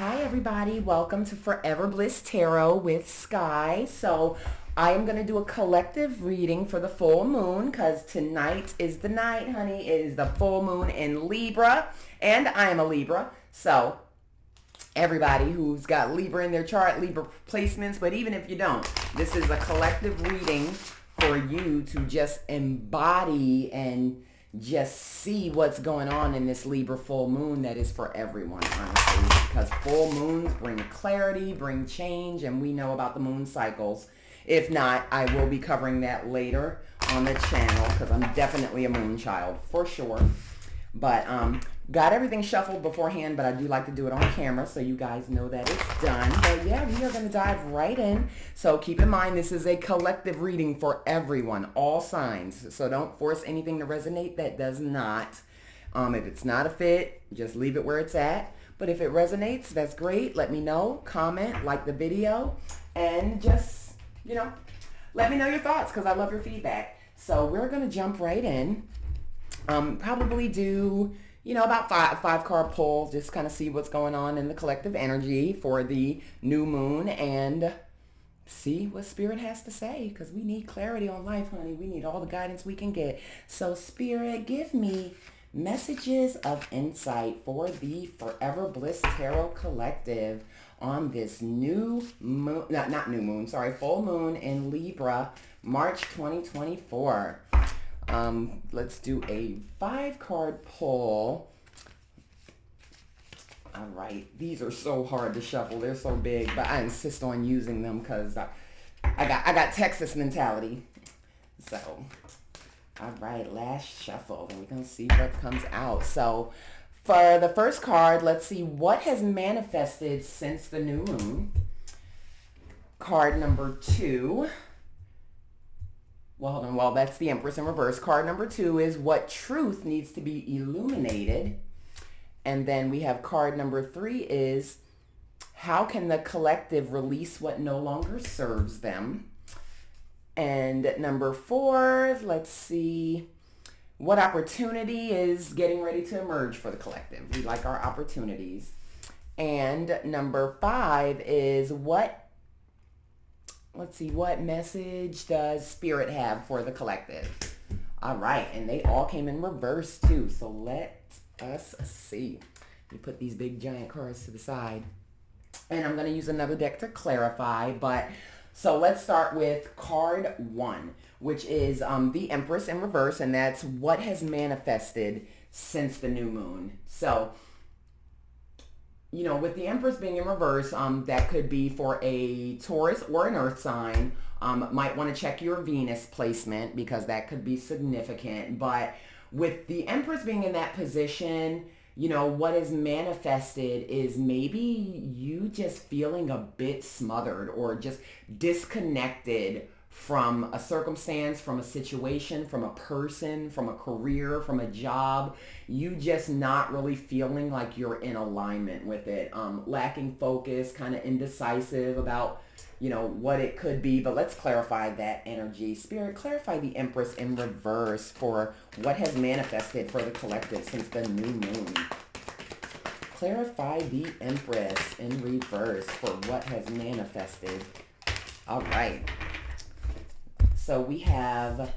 Hi everybody, welcome to Forever Bliss Tarot with Sky. So I am going to do a collective reading for the full moon because tonight is the night, honey. It is the full moon in Libra and I am a Libra. So everybody who's got Libra in their chart, Libra placements, but even if you don't, this is a collective reading for you to just embody and just see what's going on in this Libra full moon that is for everyone, honestly, because full moons bring clarity, bring change, and we know about the moon cycles. If not, I will be covering that later on the channel because I'm definitely a moon child for sure. But got everything shuffled beforehand, but I do like to do it on camera so you guys know that it's done. But yeah, we are going to dive right in. So keep in mind, this is a collective reading for everyone, all signs. So don't force anything to resonate that does not. If it's not a fit, just leave it where it's at. But if it resonates, that's great. Let me know, comment, like the video, and just, let me know your thoughts because I love your feedback. So we're going to jump right in. Probably do, about five card pull, just kind of see what's going on in the collective energy for the new moon and see what Spirit has to say because we need clarity on life, honey. We need all the guidance we can get. So Spirit, give me messages of insight for the Forever Bliss Tarot Collective on this new moon, not new moon, sorry, full moon in Libra, March 2024. Let's do a 5-card pull. All right, these are so hard to shuffle. They're so big, but I insist on using them because I got Texas mentality. So, all right, last shuffle, and we're gonna see what comes out. So, for the first card, let's see what has manifested since the new moon. Card number 2. Well, hold on. Well, that's the Empress in reverse. Card number 2 is what truth needs to be illuminated. And then we have card number 3 is how can the collective release what no longer serves them? And number 4, let's see, what opportunity is getting ready to emerge for the collective? We like our opportunities. And number 5 is let's see, what message does Spirit have for the collective? All right, and they all came in reverse too, so let us see. Let me put these big giant cards to the side. And I'm going to use another deck to clarify, but so let's start with card 1, which is the Empress in reverse, and that's what has manifested since the new moon. So with the Empress being in reverse, that could be for a Taurus or an Earth sign. Might want to check your Venus placement because that could be significant. But with the Empress being in that position, what is manifested is maybe you just feeling a bit smothered or just disconnected from a circumstance, from a situation, from a person, from a career, from a job. You just not really feeling like you're in alignment with it. Lacking focus, kind of indecisive about, what it could be. But let's clarify that energy. Spirit, clarify the Empress in reverse for what has manifested for the collective since the new moon. Clarify the Empress in reverse for what has manifested. All right. So we have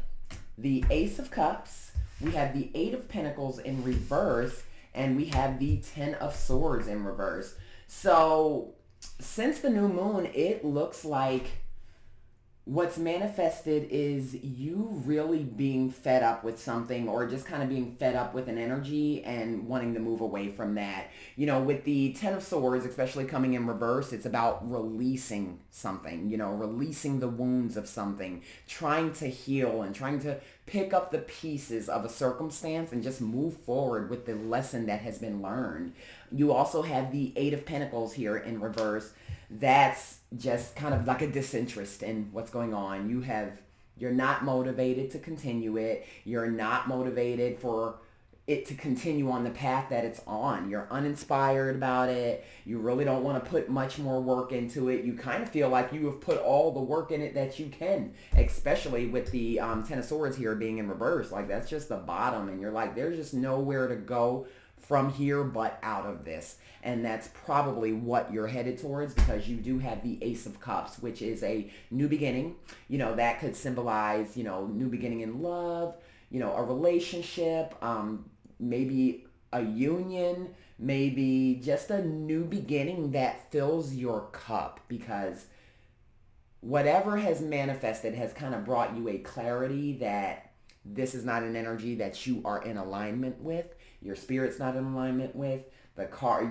the Ace of Cups, we have the 8 of Pentacles in reverse, and we have the 10 of Swords in reverse. So since the new moon, it looks like what's manifested is you really being fed up with something or just kind of being fed up with an energy and wanting to move away from that. With the 10 of Swords, especially coming in reverse, it's about releasing something, releasing the wounds of something, trying to heal and trying to pick up the pieces of a circumstance and just move forward with the lesson that has been learned. You also have the 8 of Pentacles here in reverse. That's just kind of like a disinterest in what's going on. You're not motivated to continue it. You're not motivated for it to continue on the path that it's on. You're uninspired about it. You really don't want to put much more work into it. You kind of feel like you have put all the work in it that you can, especially with the 10 of Swords here being in reverse. Like that's just the bottom and you're like, there's just nowhere to go from here but out of this. And that's probably what you're headed towards, because you do have the Ace of Cups, which is a new beginning. That could symbolize, new beginning in love, a relationship, maybe a union, maybe just a new beginning that fills your cup, because whatever has manifested has kind of brought you a clarity that this is not an energy that you are in alignment with. Your spirit's not in alignment with.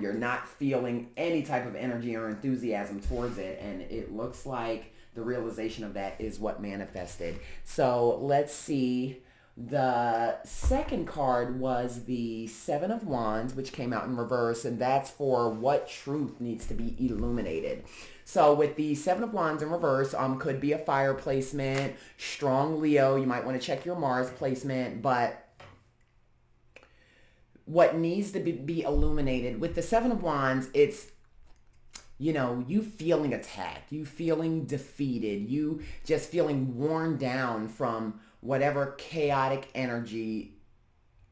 You're not feeling any type of energy or enthusiasm towards it. And it looks like the realization of that is what manifested. So let's see. The second card was the Seven of Wands, which came out in reverse, and that's for what truth needs to be illuminated. So with the Seven of Wands in reverse, could be a fire placement, strong Leo. You might want to check your Mars placement, but what needs to be illuminated with the Seven of Wands, it's you feeling attacked, you feeling defeated, you just feeling worn down from whatever chaotic energy,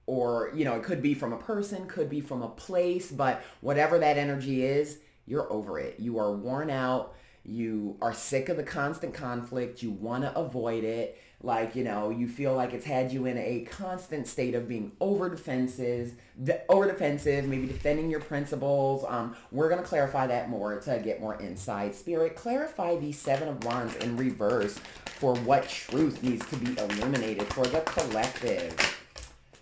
or, it could be from a person, could be from a place, but whatever that energy is, you're over it. You are worn out. You are sick of the constant conflict. You want to avoid it. Like, you feel like it's had you in a constant state of being over defensive, maybe defending your principles. We're going to clarify that more to get more insight. Spirit, clarify the Seven of Wands in reverse for what truth needs to be illuminated for the collective.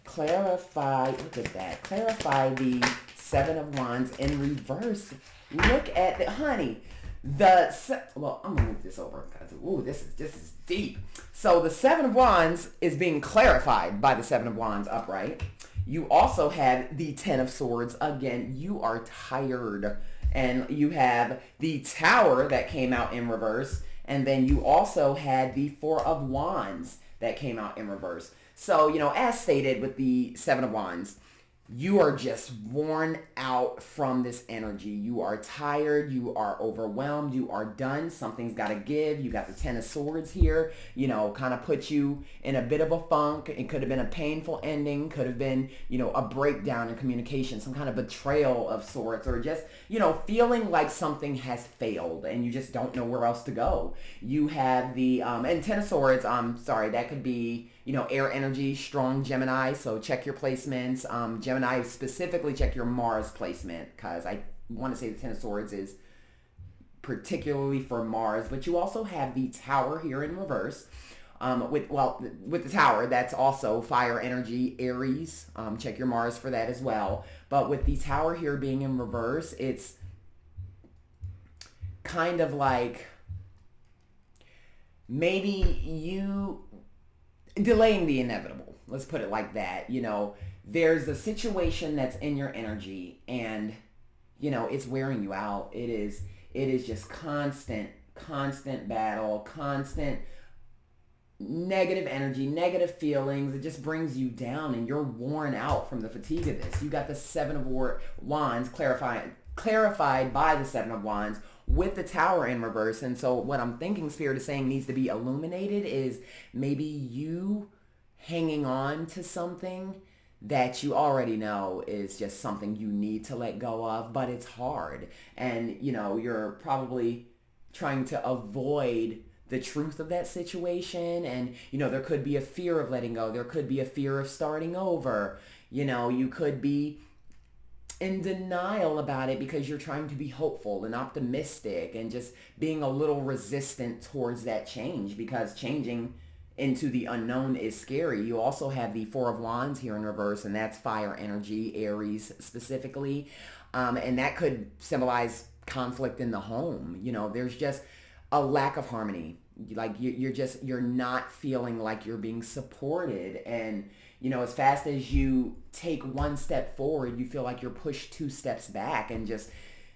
Clarify, look at that. Clarify the Seven of Wands in reverse. Look at the, honey. Well, I'm gonna move this over because this is deep. So the Seven of Wands is being clarified by the Seven of Wands upright. You also have the Ten of Swords. Again, you are tired, and you have the Tower that came out in reverse, and then you also had the Four of Wands that came out in reverse. So, as stated with the Seven of Wands, you are just worn out from this energy. You are tired. You are overwhelmed. You are done. Something's got to give. You got the Ten of Swords here, kind of put you in a bit of a funk. It could have been a painful ending. Could have been, a breakdown in communication, some kind of betrayal of sorts, or just, feeling like something has failed and you just don't know where else to go. You have the, and Ten of Swords, that could be, air energy, strong Gemini. So check your placements. Gemini, specifically check your Mars placement, because I want to say the Ten of Swords is particularly for Mars. But you also have the Tower here in reverse. With the Tower, that's also fire energy, Aries. Check your Mars for that as well. But with the Tower here being in reverse, it's kind of like maybe you delaying the inevitable. Let's put it like that. There's a situation that's in your energy, and it's wearing you out. It is just constant battle, constant negative energy, negative feelings. It just brings you down, and you're worn out from the fatigue of this. You got the Seven of Wands clarified by the Seven of Wands with the Tower in reverse. And so what I'm thinking Spirit is saying needs to be illuminated is maybe you hanging on to something that you already know is just something you need to let go of, but it's hard. And, you're probably trying to avoid the truth of that situation. And, there could be a fear of letting go. There could be a fear of starting over. You could be in denial about it because you're trying to be hopeful and optimistic, and just being a little resistant towards that change, because changing into the unknown is scary. You also have the Four of Wands here in reverse, and that's fire energy, Aries specifically. And that could symbolize conflict in the home. There's just a lack of harmony. Like you're not feeling like you're being supported. And, as fast as you take one step forward, you feel like you're pushed two steps back, and just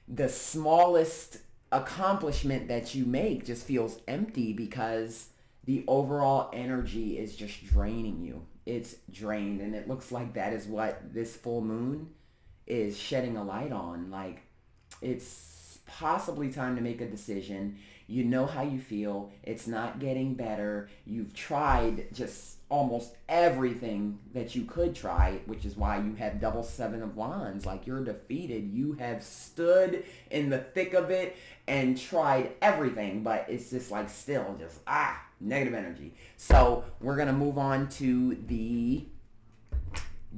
the smallest accomplishment that you make just feels empty, because the overall energy is just draining you. It's drained, and it looks like that is what this full moon is shedding a light on. Like, it's possibly time to make a decision. You know how you feel. It's not getting better. You've tried just almost everything that you could try, which is why you have double Seven of Wands. Like, you're defeated. You have stood in the thick of it and tried everything, but it's just like still just, negative energy. So we're going to move on to the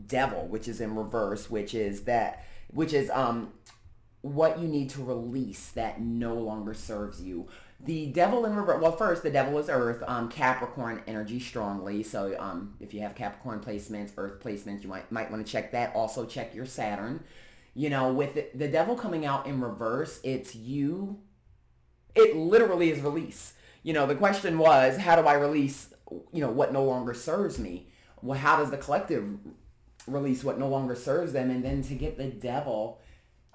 Devil, which is in reverse, which is what you need to release that no longer serves you. The Devil in reverse, well, first, the Devil is Earth, Capricorn energy strongly. So if you have Capricorn placements, Earth placements, you might want to check that. Also check your Saturn. You know, with the Devil coming out in reverse, it's you. It literally is release. You know, the question was, how do I release, what no longer serves me? Well, how does the collective release what no longer serves them? And then to get the Devil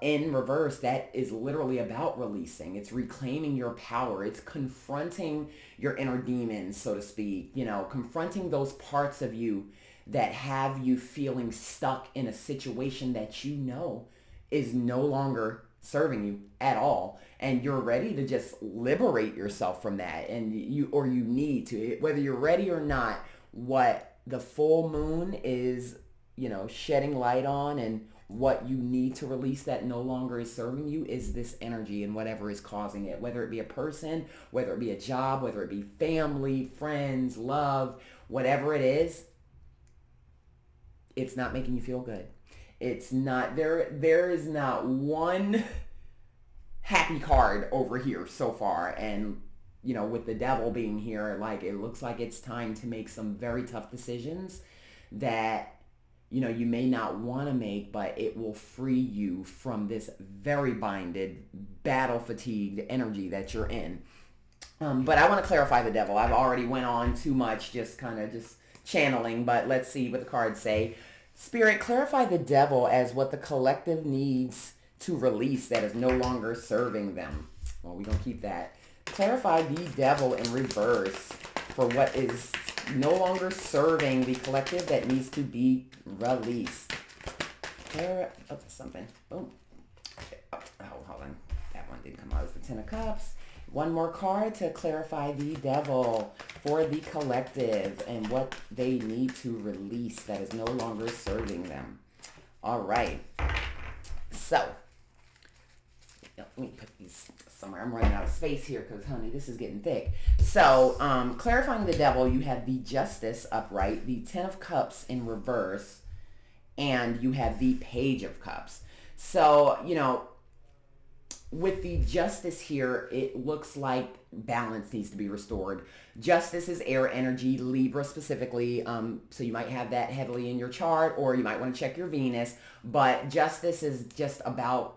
in reverse, that is literally about releasing. It's reclaiming your power. It's confronting your inner demons, so to speak. Confronting those parts of you that have you feeling stuck in a situation that is no longer serving you at all. And you're ready to just liberate yourself from that. And you need to, whether you're ready or not, what the full moon is, shedding light on, and what you need to release that no longer is serving you is this energy and whatever is causing it, whether it be a person, whether it be a job, whether it be family, friends, love, whatever it is. It's not making you feel good. It's not, there is not one happy card over here so far. And, with the Devil being here, like, it looks like it's time to make some very tough decisions that, you may not want to make, but it will free you from this very binded, battle-fatigued energy that you're in. But I want to clarify the Devil. I've already went on too much, just channeling, but let's see what the cards say. Spirit, clarify the Devil as what the collective needs to release that is no longer serving them. Well, we're going to keep that. Clarify the Devil in reverse for what is no longer serving the collective that needs to be released. Something. Boom. Oh, hold on. That one didn't come out. It's the Ten of Cups. One more card to clarify the Devil for the collective and what they need to release that is no longer serving them. All right. So, let me put these somewhere. I'm running out of space here because, honey, this is getting thick. So, clarifying the Devil, you have the Justice upright, the Ten of Cups in reverse, and you have the Page of Cups. So, with the Justice here, it looks like balance needs to be restored. Justice is air energy, Libra specifically, so you might have that heavily in your chart, or you might want to check your Venus, but Justice is just about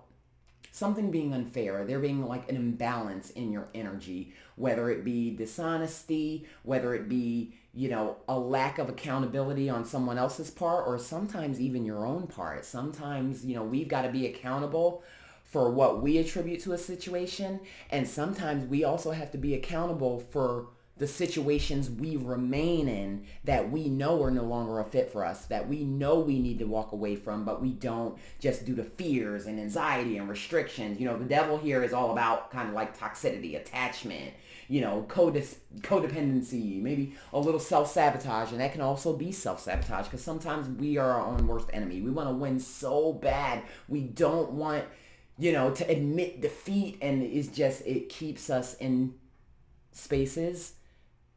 something being unfair. There being like an imbalance in your energy, whether it be dishonesty, whether it be, a lack of accountability on someone else's part, or sometimes even your own part. Sometimes, we've got to be accountable for what we attribute to a situation, and sometimes we also have to be accountable for the situations we remain in that we know are no longer a fit for us, that we know we need to walk away from, but we don't, just due to fears and anxiety and restrictions. The Devil here is all about kind of like toxicity, attachment, codependency, maybe a little self-sabotage, and that can also be self-sabotage because sometimes we are our own worst enemy. We want to win so bad. We don't want, to admit defeat, and it keeps us in spaces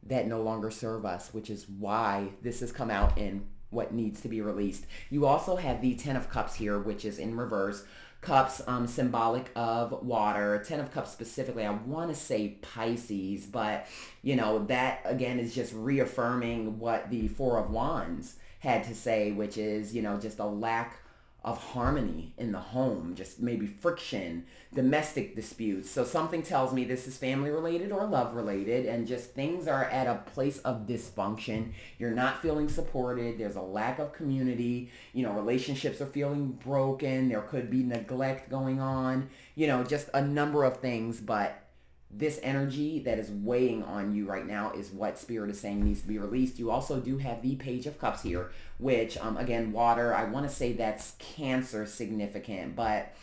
that no longer serve us, which is why this has come out in what needs to be released. You also have the Ten of Cups here, which is in reverse. Cups, symbolic of water. Ten of Cups specifically, I want to say Pisces, but, that again is just reaffirming what the Four of Wands had to say, which is, just a lack of harmony in the home, just maybe friction, domestic disputes. So something tells me this is family related or love related, and just things are at a place of dysfunction. You're not feeling supported. There's a lack of community. Relationships are feeling broken. There could be neglect going on, just a number of things. But this energy that is weighing on you right now is what Spirit is saying needs to be released. You also do have the Page of Cups here, which, again, water, I want to say that's Cancer significant, but,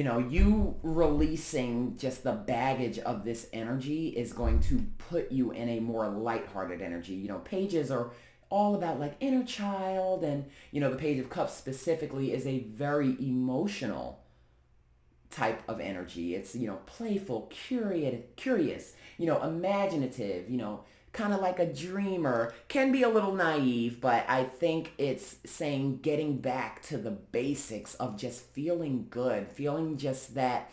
you releasing just the baggage of this energy is going to put you in a more lighthearted energy. Pages are all about like inner child, and the Page of Cups specifically is a very emotional type of energy. It's playful, curious, imaginative, kind of like a dreamer, can be a little naive, but I think it's saying getting back to the basics of just feeling good, feeling just that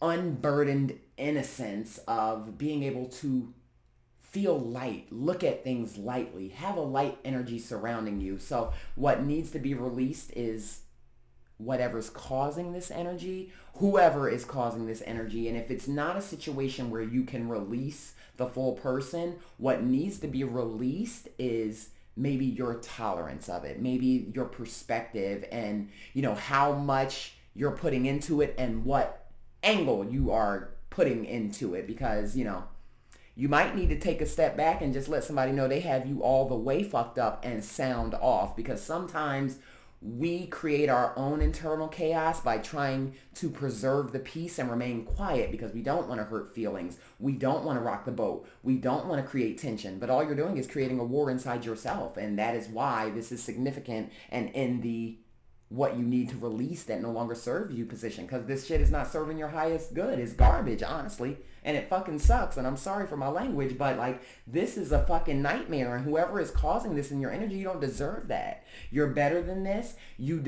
unburdened innocence of being able to feel light, look at things lightly, have a light energy surrounding you. So what needs to be released is whatever's causing this energy, whoever is causing this energy. And if it's not a situation where you can release the full person, what needs to be released is maybe your tolerance of it, maybe your perspective, and how much you're putting into it and what angle you are putting into it. Because you might need to take a step back and just let somebody know they have you all the way fucked up and sound off, because sometimes we create our own internal chaos by trying to preserve the peace and remain quiet because we don't want to hurt feelings. We don't want to rock the boat. We don't want to create tension. But all you're doing is creating a war inside yourself. And that is why this is significant and in the what you need to release that no longer serves you position, because this shit is not serving your highest good. It's garbage, honestly, and it fucking sucks, and I'm sorry for my language, but like, this is a fucking nightmare, and whoever is causing this in your energy, you don't deserve that. You're better than this. You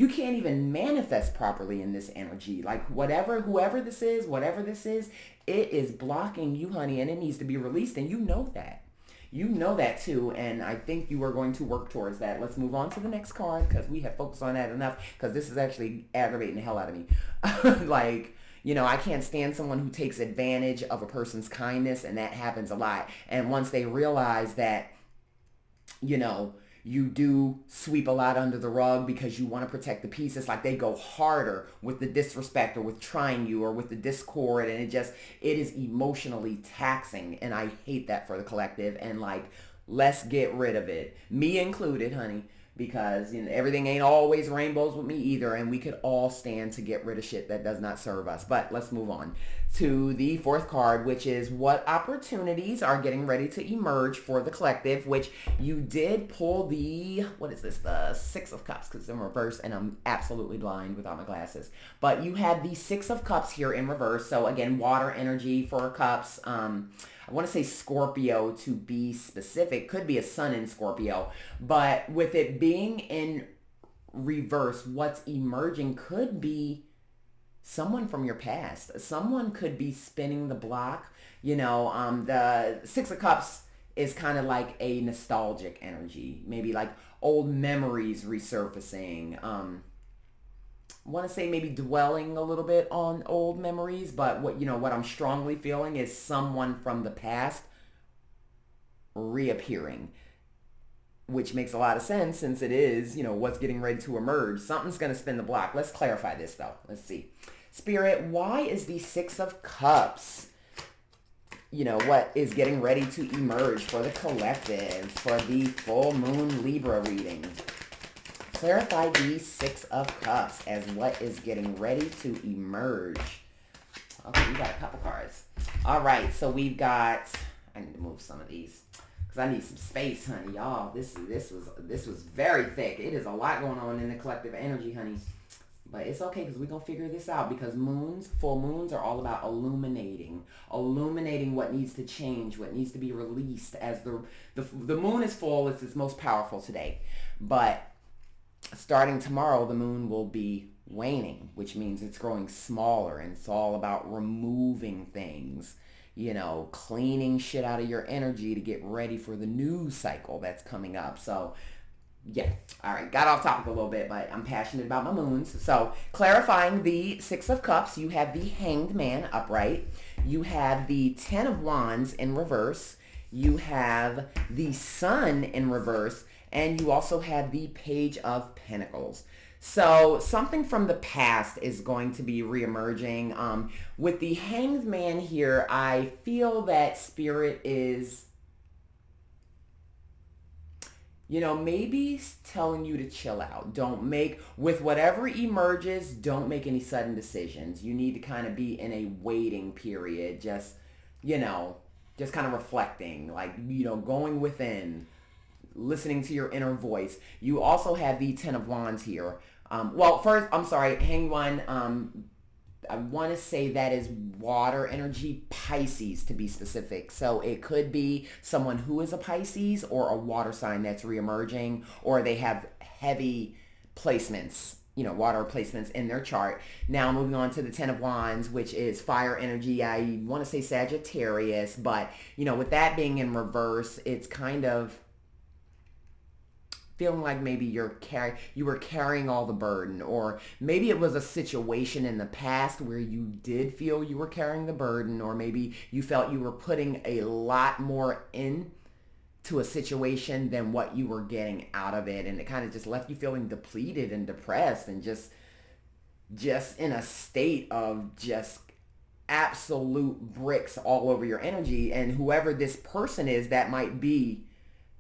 can't even manifest properly in this energy. Like, whoever this is, whatever this is, it is blocking you, honey, and it needs to be released, and you know that. You know that too, and I think you are going to work towards that. Let's move on to the next card, because we have focused on that enough, because this is actually aggravating the hell out of me. Like, I can't stand someone who takes advantage of a person's kindness, and that happens a lot. And once they realize that, you do sweep a lot under the rug because you want to protect the peace, it's like they go harder with the disrespect or with trying you or with the discord, and it is emotionally taxing, and I hate that for the collective. And like, let's get rid of it, me included, honey, because everything ain't always rainbows with me either, and we could all stand to get rid of shit that does not serve us. But let's move on to the fourth card, which is what opportunities are getting ready to emerge for the collective, which you did pull the Six of Cups, because it's in reverse and I'm absolutely blind without my glasses. But you had the Six of Cups here in reverse. So again, water energy for cups. I want to say Scorpio to be specific. Could be a sun in Scorpio. But with it being in reverse, what's emerging could be someone from your past. Someone could be spinning the block. The Six of Cups is kind of like a nostalgic energy. Maybe like old memories resurfacing. I want to say maybe dwelling a little bit on old memories, but what I'm strongly feeling is someone from the past reappearing, which makes a lot of sense since it is, what's getting ready to emerge. Something's going to spin the block. Let's clarify this though. Let's see. Spirit, why is the Six of Cups, what is getting ready to emerge for the collective for the full moon Libra reading? Clarify the Six of Cups as what is getting ready to emerge. Okay, we got a couple cards. All right, so we've got, I need to move some of these because I need some space, honey. Y'all, this was very thick. It is a lot going on in the collective energy, honey. But it's okay because we're going to figure this out, because full moons are all about illuminating what needs to change, what needs to be released. As the moon is full, it's its most powerful today. But starting tomorrow, the moon will be waning, which means it's growing smaller, and it's all about removing things, cleaning shit out of your energy to get ready for the new cycle that's coming up. So yeah, all right, got off topic a little bit, but I'm passionate about my moons. So clarifying the Six of Cups, you have the Hanged Man upright, you have the Ten of Wands in reverse, you have the Sun in reverse, and you also have the Page of Pentacles. So something from the past is going to be reemerging. With the Hanged Man here, I feel that Spirit is, maybe telling you to chill out. Don't make, with whatever emerges, don't make any sudden decisions. You need to kind of be in a waiting period, you know, just kind of reflecting, like, going within, listening to your inner voice. You also have the Ten of Wands here. Well, first, I'm sorry, hang one. I want to say that is water energy, Pisces to be specific. So it could be someone who is a Pisces or a water sign that's reemerging, or they have heavy placements, water placements in their chart. Now moving on to the Ten of Wands, which is fire energy. I want to say Sagittarius, but with that being in reverse, it's kind of feeling like maybe you were carrying all the burden, or maybe it was a situation in the past where you did feel you were carrying the burden, or maybe you felt you were putting a lot more into a situation than what you were getting out of it, and it kind of just left you feeling depleted and depressed and just in a state of just absolute bricks all over your energy. And whoever this person is, that might be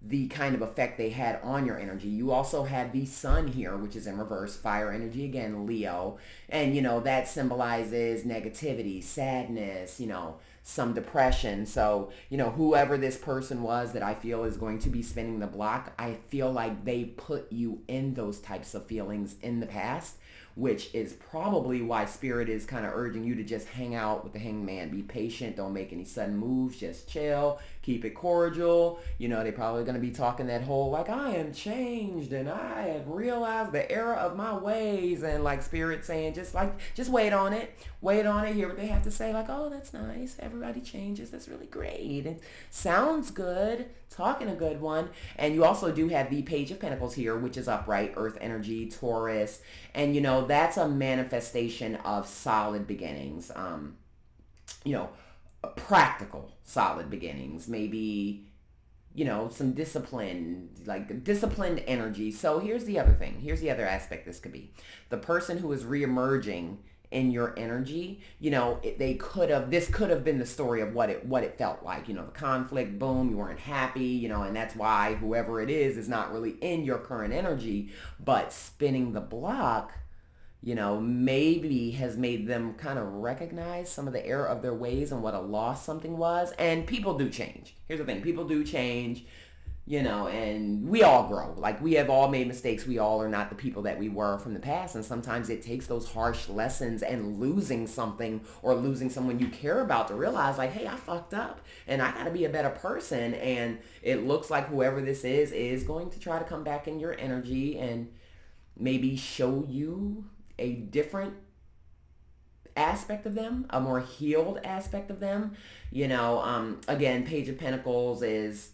the kind of effect they had on your energy. You also have the sun here, which is in reverse, fire energy again, Leo. And, that symbolizes negativity, sadness, some depression. So, whoever this person was that I feel is going to be spinning the block, I feel like they put you in those types of feelings in the past, which is probably why Spirit is kind of urging you to just hang out with the Hangman. Be patient. Don't make any sudden moves. Just chill. Keep it cordial. They're probably going to be talking that whole, like, I am changed and I have realized the error of my ways. And like Spirit saying, just wait on it. Wait on it. Hear what they have to say. Like, oh, that's nice. Everybody changes. That's really great. It sounds good. Talking a good one. And you also do have the Page of Pentacles here, which is upright, earth energy, Taurus. And, that's a manifestation of solid beginnings. Practical solid beginnings. Maybe, some discipline, like disciplined energy. So here's the other thing. Here's the other aspect this could be. The person who is reemerging in your energy, this could have been the story of what it felt like, the conflict, boom, you weren't happy, and that's why whoever it is not really in your current energy. But spinning the block, maybe has made them kind of recognize some of the error of their ways and what a loss something was. And people do change. Here's the thing. People do change, and we all grow. Like, we have all made mistakes. We all are not the people that we were from the past. And sometimes it takes those harsh lessons and losing something or losing someone you care about to realize, like, hey, I fucked up and I got to be a better person. And it looks like whoever this is going to try to come back in your energy and maybe show you a different aspect of them, a more healed aspect of them. Again, Page of Pentacles is,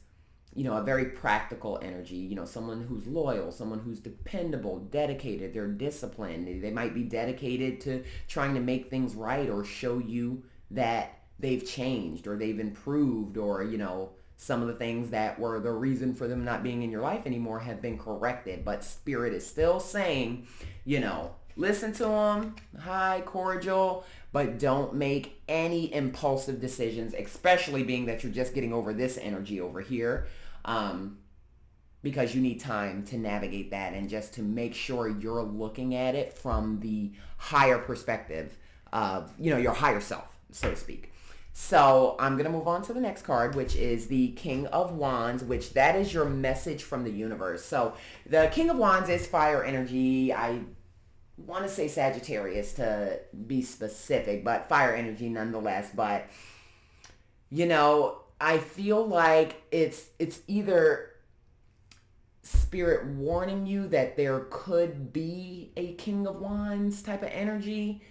a very practical energy, someone who's loyal, someone who's dependable, dedicated, they're disciplined. They might be dedicated to trying to make things right or show you that they've changed or they've improved, or, some of the things that were the reason for them not being in your life anymore have been corrected. But Spirit is still saying, listen to them, hi, cordial, but don't make any impulsive decisions, especially being that you're just getting over this energy over here, because you need time to navigate that and just to make sure you're looking at it from the higher perspective of, your higher self, so to speak. So I'm going to move on to the next card, which is the King of Wands, which that is your message from the universe. So the King of Wands is fire energy. I want to say Sagittarius to be specific, but fire energy nonetheless. But, I feel like it's either Spirit warning you that there could be a King of Wands type of energy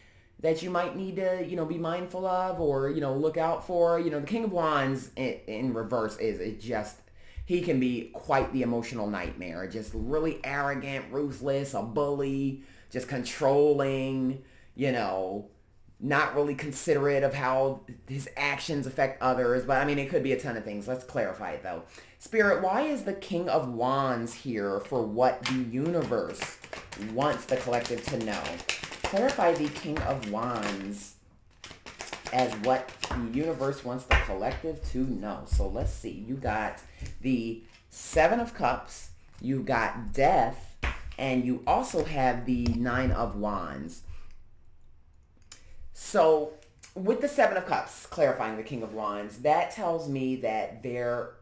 that you might need to, be mindful of, or, look out for. The King of Wands in reverse he can be quite the emotional nightmare. Just really arrogant, ruthless, a bully, just controlling, not really considerate of how his actions affect others. But I mean, it could be a ton of things. Let's clarify it though. Spirit, why is the King of Wands here for what the universe wants the collective to know? Clarify the King of Wands as what the universe wants the collective to know. So let's see. You got the Seven of Cups, you got death, and you also have the Nine of Wands. So with the Seven of Cups, clarifying the King of Wands, that tells me that there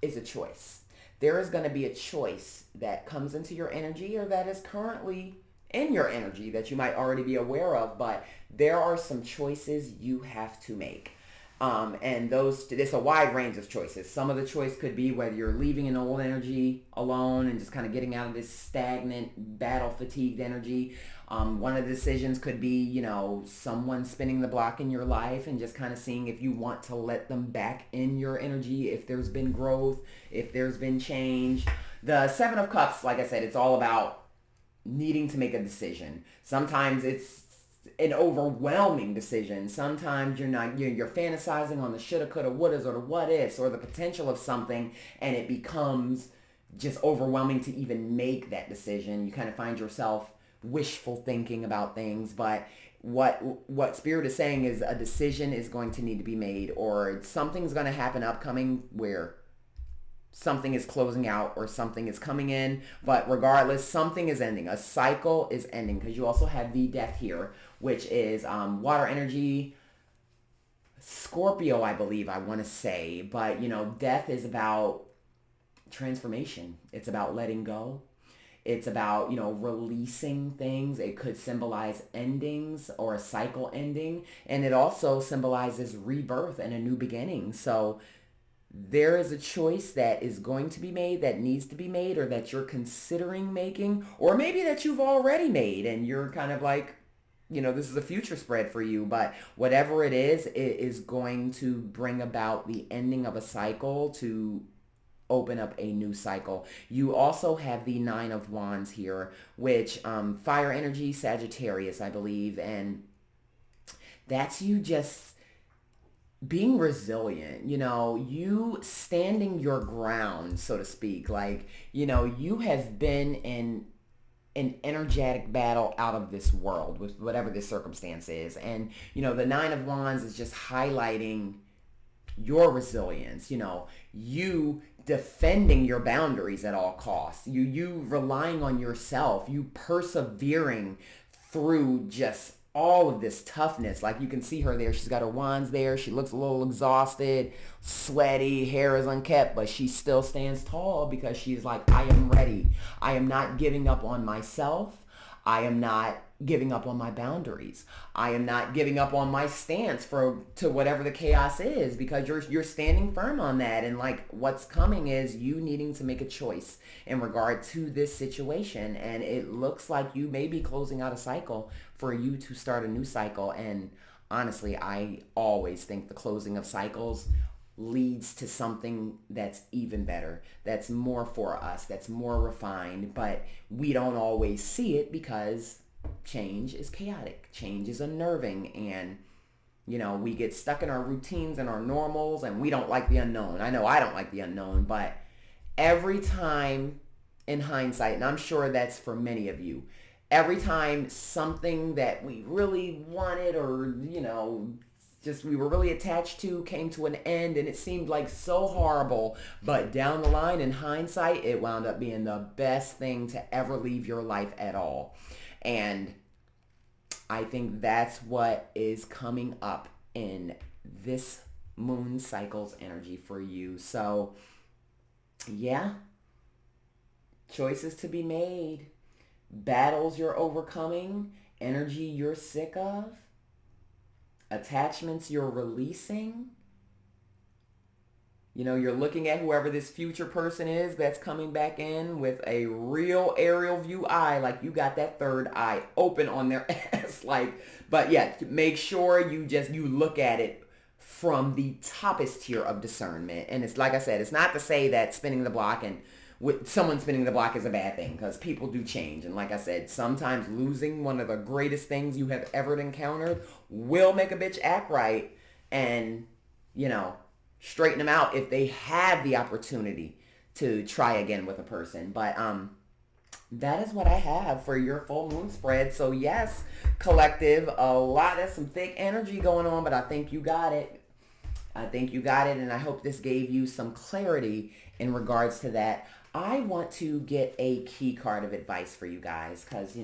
is a choice. There is going to be a choice that comes into your energy, or that is currently in your energy that you might already be aware of, but there are some choices you have to make. And it's a wide range of choices. Some of the choice could be whether you're leaving an old energy alone and just kind of getting out of this stagnant, battle fatigued energy. One of the decisions could be, someone spinning the block in your life and just kind of seeing if you want to let them back in your energy, if there's been growth, if there's been change. The Seven of Cups, like I said, it's all about needing to make a decision. Sometimes it's an overwhelming decision. Sometimes you're fantasizing on the shoulda, coulda, wouldas, or the what ifs, or the potential of something, and it becomes just overwhelming to even make that decision. You kind of find yourself wishful thinking about things, but what Spirit is saying is a decision is going to need to be made, or something's going to happen upcoming where something is closing out or something is coming in. But regardless, something is ending. A cycle is ending, because you also have the Death here, which is water energy, Scorpio, I believe I want to say. But, death is about transformation. It's about letting go. It's about, releasing things. It could symbolize endings or a cycle ending. And it also symbolizes rebirth and a new beginning. So there is a choice that is going to be made, that needs to be made, or that you're considering making, or maybe that you've already made and you're kind of like, this is a future spread for you. But whatever it is going to bring about the ending of a cycle to open up a new cycle. You also have the Nine of Wands here, which fire energy, Sagittarius, I believe, and that's you just being resilient, you standing your ground, so to speak. Like, you have been in an energetic battle out of this world with whatever this circumstance is. And, the Nine of Wands is just highlighting your resilience, you defending your boundaries at all costs, you relying on yourself, you persevering through just all of this toughness. Like, you can see her there. She's got her wands there. She looks a little exhausted, sweaty, hair is unkempt, but she still stands tall because she's like, I am ready. I am not giving up on myself. I am not giving up on my boundaries. I am not giving up on my stance to whatever the chaos is, because you're standing firm on that. And like, what's coming is you needing to make a choice in regard to this situation. And it looks like you may be closing out a cycle for you to start a new cycle. And honestly, I always think the closing of cycles leads to something that's even better, that's more for us, that's more refined. But we don't always see it because change is chaotic, change is unnerving, and we get stuck in our routines and our normals, and we don't like the unknown. I know I don't like the unknown, but every time, in hindsight, and I'm sure that's for many of you, every time something that we really wanted, or just we were really attached to, came to an end, and it seemed like so horrible, but down the line, in hindsight, it wound up being the best thing to ever leave your life at all. And I think that's what is coming up in this moon cycle's energy for you. So yeah, choices to be made, battles you're overcoming, energy you're sick of, attachments you're releasing. You're looking at whoever this future person is that's coming back in with a real aerial view eye, like you got that third eye open on their ass. But yeah, make sure you look at it from the toppest tier of discernment. And it's like I said, it's not to say that spinning the block and with someone spinning the block is a bad thing, because people do change. And like I said, sometimes losing one of the greatest things you have ever encountered will make a bitch act right and, straighten them out if they have the opportunity to try again with a person. But that is what I have for your full moon spread. So yes, collective, there's some thick energy going on, but I think you got it. And I hope this gave you some clarity in regards to that. I want to get a key card of advice for you guys because,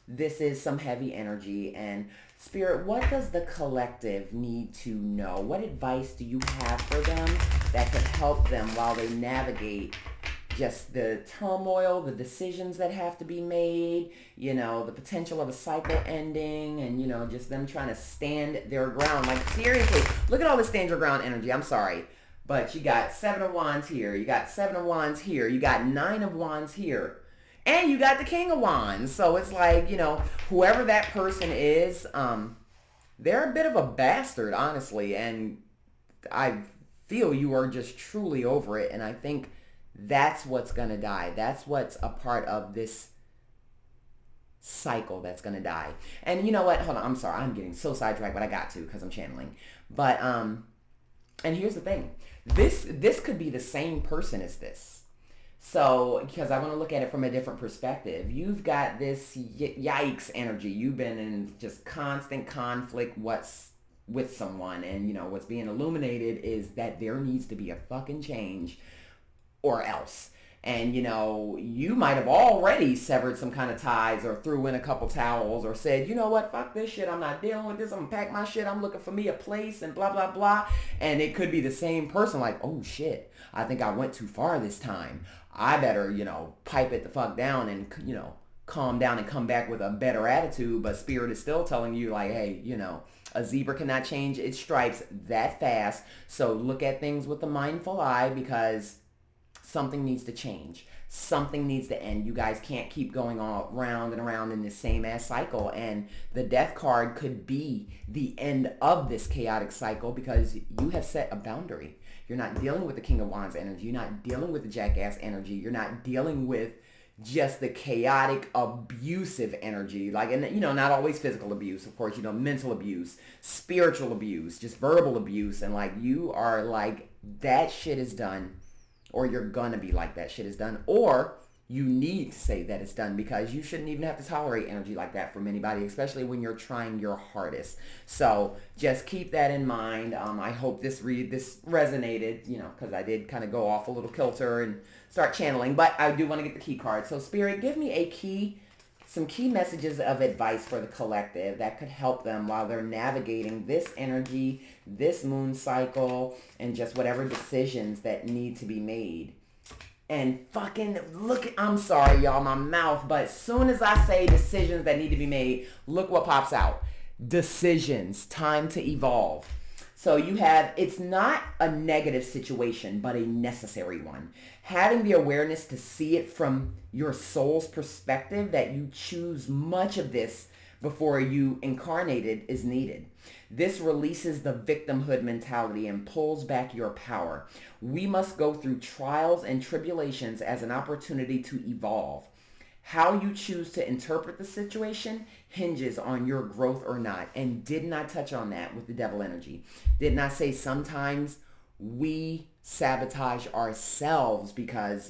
this is some heavy energy. And Spirit, what does the collective need to know? What advice do you have for them that could help them while they navigate just the turmoil, the decisions that have to be made, the potential of a cycle ending, and, just them trying to stand their ground. Like, seriously, look at all this stand your ground energy. I'm sorry. But you got 7 of Wands here. You got 7 of Wands here. You got 9 of Wands here. And you got the King of Wands. So it's like, whoever that person is, they're a bit of a bastard, honestly. And I feel you are just truly over it. And I think that's what's going to die. That's what's a part of this cycle that's going to die. And you know what? Hold on. I'm sorry. I'm getting so sidetracked, but I got to because I'm channeling. But, and here's the thing. This could be the same person as this. So, because I want to look at it from a different perspective. You've got this yikes energy. You've been in just constant conflict with someone. And, what's being illuminated is that there needs to be a fucking change or else. And, you might have already severed some kind of ties or threw in a couple towels or said, you know what, fuck this shit. I'm not dealing with this. I'm going to pack my shit. I'm looking for me a place and blah, blah, blah. And it could be the same person like, oh shit, I think I went too far this time. I better, pipe it the fuck down and, calm down and come back with a better attitude. But Spirit is still telling you like, hey, a zebra cannot change its stripes that fast. So look at things with a mindful eye because something needs to change. Something needs to end. You guys can't keep going all round and around in this same ass cycle. And the Death card could be the end of this chaotic cycle because you have set a boundary. You're not dealing with the King of Wands energy. You're not dealing with the Jackass energy. You're not dealing with just the chaotic, abusive energy. Like, and not always physical abuse, of course, mental abuse, spiritual abuse, just verbal abuse. And like, you are like, that shit is done. Or you're gonna be like that shit is done. Or you need to say that it's done because you shouldn't even have to tolerate energy like that from anybody, especially when you're trying your hardest. So just keep that in mind. I hope this resonated, because I did kind of go off a little kilter and start channeling. But I do want to get the key card. So Spirit, give me some key messages of advice for the collective that could help them while they're navigating this energy, this moon cycle, and just whatever decisions that need to be made. And fucking I'm sorry, y'all, my mouth, but as soon as I say decisions that need to be made, look what pops out. Decisions, time to evolve. So it's not a negative situation, but a necessary one. Having the awareness to see it from your soul's perspective, that you choose much of this before you incarnated, is needed. This releases the victimhood mentality and pulls back your power. We must go through trials and tribulations as an opportunity to evolve. How you choose to interpret the situation hinges on your growth or not. And did not touch on that with the devil energy. Did not say sometimes we sabotage ourselves because,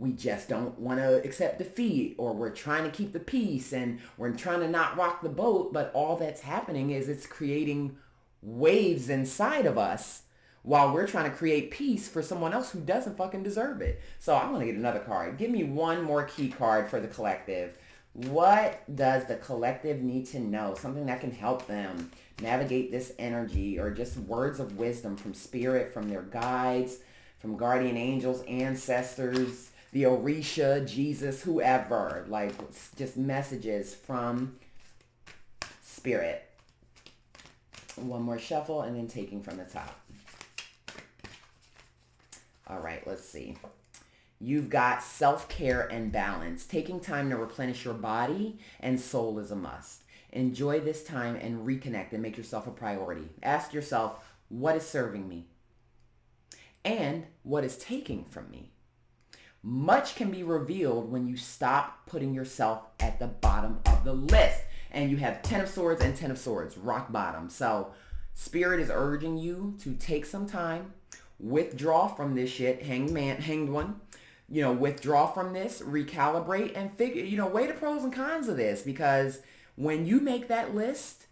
we just don't want to accept defeat, or we're trying to keep the peace and we're trying to not rock the boat. But all that's happening is it's creating waves inside of us while we're trying to create peace for someone else who doesn't fucking deserve it. So I'm going to get another card. Give me one more key card for the collective. What does the collective need to know? Something that can help them navigate this energy, or just words of wisdom from Spirit, from their guides, from guardian angels, ancestors, the Orisha, Jesus, whoever. Like, just messages from Spirit. One more shuffle and then taking from the top. All right, let's see. You've got self-care and balance. Taking time to replenish your body and soul is a must. Enjoy this time and reconnect and make yourself a priority. Ask yourself, what is serving me? And what is taking from me? Much can be revealed when you stop putting yourself at the bottom of the list. And you have 10 of Swords and 10 of Swords, rock bottom. So Spirit is urging you to take some time, withdraw from this shit, hanged one. Withdraw from this, recalibrate, and figure, weigh the pros and cons of this. Because when you make that list,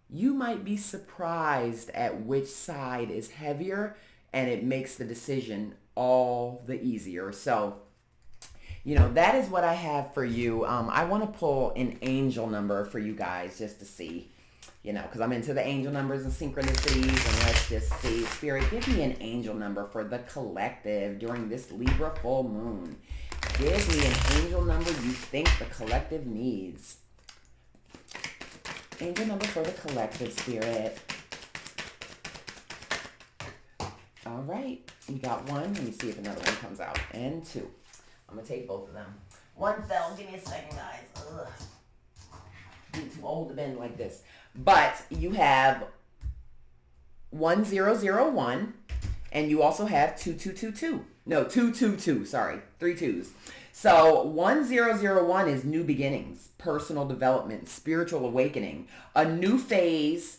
you might be surprised at which side is heavier, and it makes the decision all the easier. So, that is what I have for you. I want to pull an angel number for you guys just to see, because I'm into the angel numbers and synchronicities. And let's just see. Spirit, give me an angel number for the collective during this Libra full moon. Give me an angel number you think the collective needs. Angel number for the collective, Spirit. All right. You got one. Let me see if another one comes out. And two. I'm going to take both of them. One fell. Give me a second, guys. Ugh. I'm too old to bend like this. But you have 1001. And you also have 2222. No, 222. Sorry. 3 twos. So 1001 is new beginnings, personal development, spiritual awakening, a new phase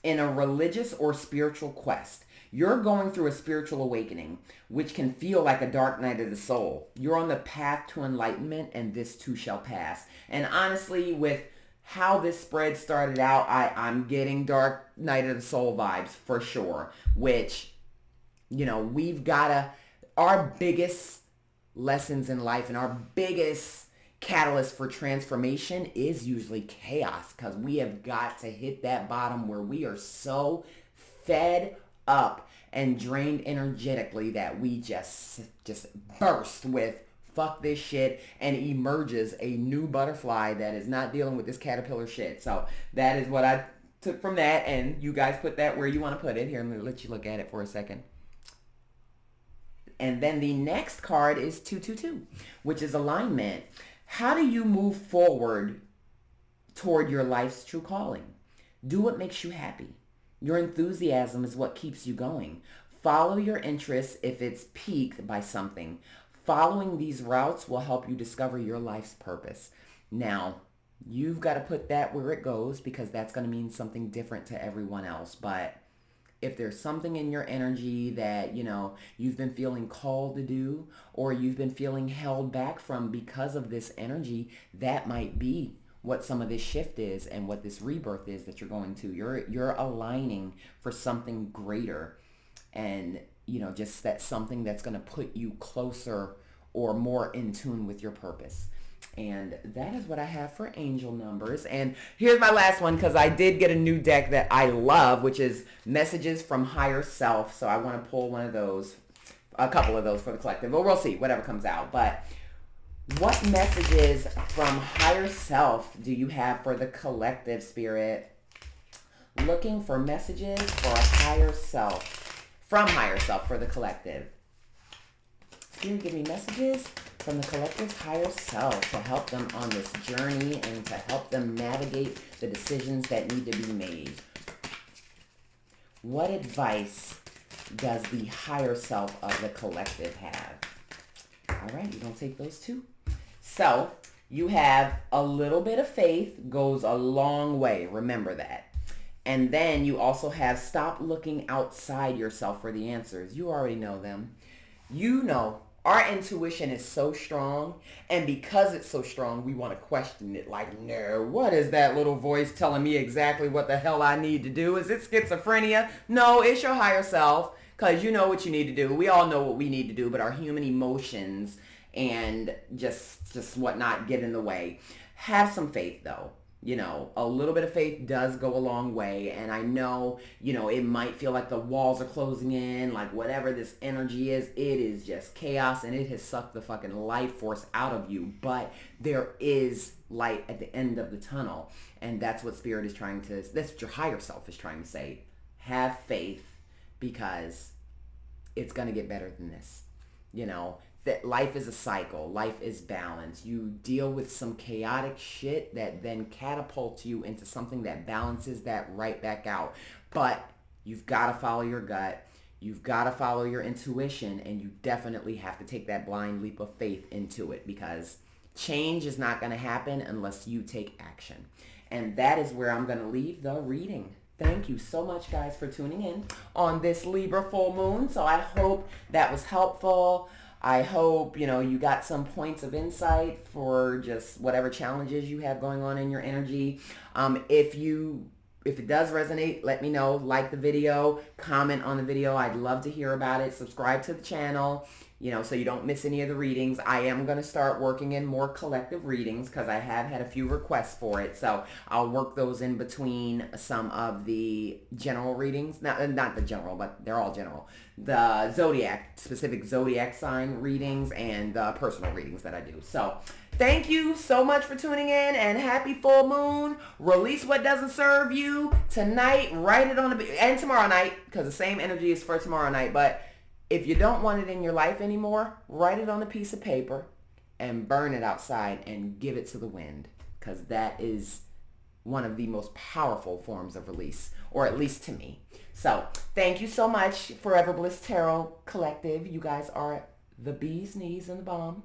in a religious or spiritual quest. You're going through a spiritual awakening, which can feel like a dark night of the soul. You're on the path to enlightenment, and this too shall pass. And honestly, with how this spread started out, I'm getting dark night of the soul vibes for sure, which, we've got to, our biggest lessons in life and our biggest catalyst for transformation is usually chaos, because we have got to hit that bottom where we are so fed up and drained energetically that we just burst with fuck this shit, and emerges a new butterfly that is not dealing with this caterpillar shit. So that is what I took from that, and you guys put that where you want to put it. Here, I'm going to let you look at it for a second. And then the next card is 222, which is alignment. How do you move forward toward your life's true calling? Do what makes you happy. Your enthusiasm is what keeps you going. Follow your interests if it's piqued by something. Following these routes will help you discover your life's purpose. Now, you've got to put that where it goes, because that's going to mean something different to everyone else. But if there's something in your energy that, you've been feeling called to do, or you've been feeling held back from because of this energy, that might be what some of this shift is and what this rebirth is that you're going to. You're aligning for something greater, and just that something that's going to put you closer or more in tune with your purpose. And that is what I have for angel numbers. And here's my last one, because I did get a new deck that I love, which is Messages from Higher Self. So I want to pull one of those, a couple of those for the collective. But we'll see, whatever comes out. But what messages from higher self do you have for the collective, Spirit? Looking for messages for a higher self, from higher self for the collective. Spirit, give me messages from the collective's higher self to help them on this journey and to help them navigate the decisions that need to be made. What advice does the higher self of the collective have? All right, you're going to take those two. So you have a little bit of faith goes a long way. Remember that. And then you also have stop looking outside yourself for the answers. You already know them. Our intuition is so strong. And because it's so strong, we want to question it. Like, no, what is that little voice telling me exactly what the hell I need to do? Is it schizophrenia? No, it's your higher self. Because you know what you need to do. We all know what we need to do, but our human emotions and just whatnot get in the way. Have some faith, though. A little bit of faith does go a long way. And I know, it might feel like the walls are closing in, like whatever this energy is, it is just chaos, and it has sucked the fucking life force out of you. But there is light at the end of the tunnel. And that's what Spirit is trying to, that's what your higher self is trying to say. Have faith, because it's going to get better than this. That life is a cycle. Life is balance. You deal with some chaotic shit that then catapults you into something that balances that right back out. But you've got to follow your gut. You've got to follow your intuition, and you definitely have to take that blind leap of faith into it, because change is not going to happen unless you take action. And that is where I'm going to leave the reading. Thank you so much, guys, for tuning in on this Libra full moon. So I hope that was helpful. I hope, you got some points of insight for just whatever challenges you have going on in your energy. If if it does resonate, let me know. Like the video, comment on the video. I'd love to hear about it. Subscribe to the channel, you know, so you don't miss any of the readings. I am going to start working in more collective readings because I have had a few requests for it. So I'll work those in between some of the general readings. Not the general, but they're all general. The zodiac, specific zodiac sign readings and the personal readings that I do. So thank you so much for tuning in, and happy full moon. Release what doesn't serve you tonight. Write it on and tomorrow night, because the same energy is for tomorrow night. But if you don't want it in your life anymore, write it on a piece of paper and burn it outside and give it to the wind, because that is one of the most powerful forms of release, or at least to me. So thank you so much, Forever Bliss Tarot Collective. You guys are the bee's knees and the bomb.